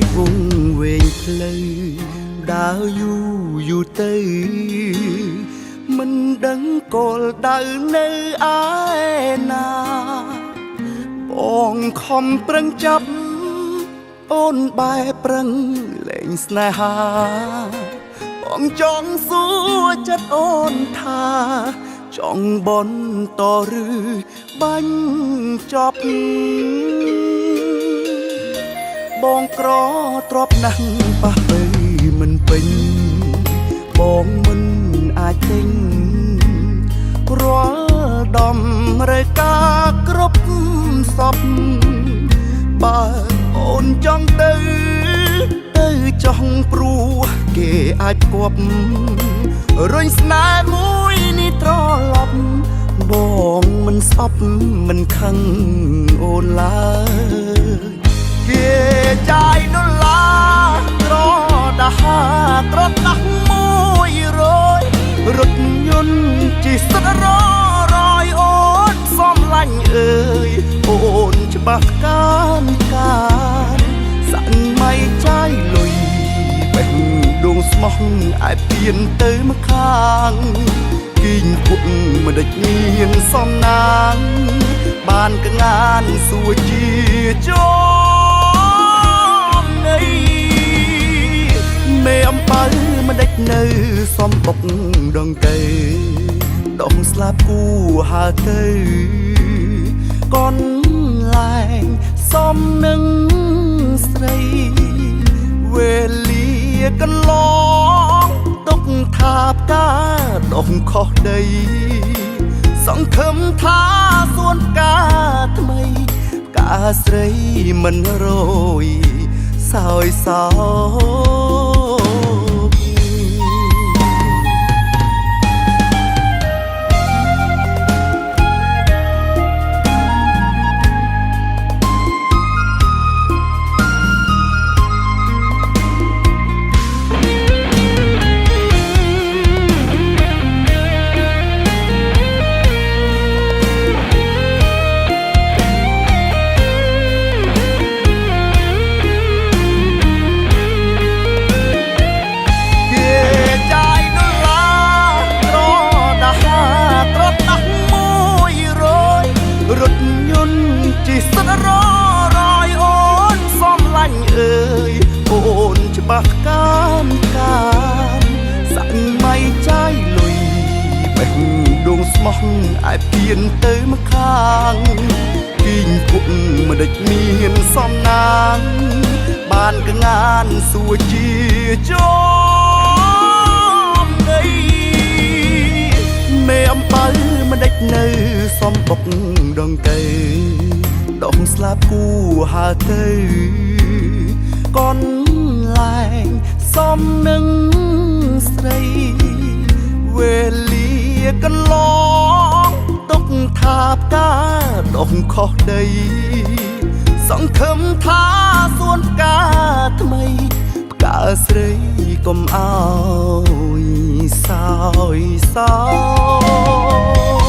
យវងវែងផ្លូវដើរយូរទៅមិនដឹងគោលដៅនៅឯណាបងខំប្រឹងចាប់អូនបែប្រឹងលែងស្នេហាបងចង់សួរចិត្តអូនថាចង់បនតឬបាញ់ចប់បងក្រទ្របណាស់ប៉ះទៅមិនពេញបងមិនអាចទិញរាល់ដំរើការគ្រប់សពបើអូនចង់ទៅចង់ព្រោះគេអាចគប់រុញស្នេហ៍មួយនេះត្រឡប់បងមិនស្អប់មិនខឹងអូនឡើយគេចាយដុល្លារក្រដាស់ក្រដាស់100រថយន្តជីសិតរយអូនសំឡាញ់អើយអូនច្បាស់ការសាក់ម៉ៃចាយលុយបេះដងស្មោះអាចពៀនទៅម្ខាងគីងពុកមិនដេចមានសំណាងបានកងានសួរជាចងនៃមេអំពៅមិនដេចនៅសំបុកដងទៅដងស្លាប់គូហើទៅកនលែងសំនឹងស្រីវេលាកន្លងទុកថាផ្កាដុំខុសដីសង្ឃឹមថាសួនផ្កាថ្មីផ្កាស្រីមិនរយសោយសោសិតរយអូនសំឡាញ់អើយអូនច្បាស់ការសាក់ម៉ៃចាយលុយបេះដងស្មោះអាចពៀនទៅម្ខាងគីងពុកមិនដេចមានសំណាងបានកងានសួរជាចងនៃមេអំពៅមិនដេចនៅសំបុកដងទៅដងស្លាប់គូហើទៅកនលែងសំនឹងស្រីវេលាកន្លងទុកថាផ្កាដុំខុសដីសង្ឃឹមថាសួនផ្កាថ្មីផ្កាស្រីកុំអោយសោយសោ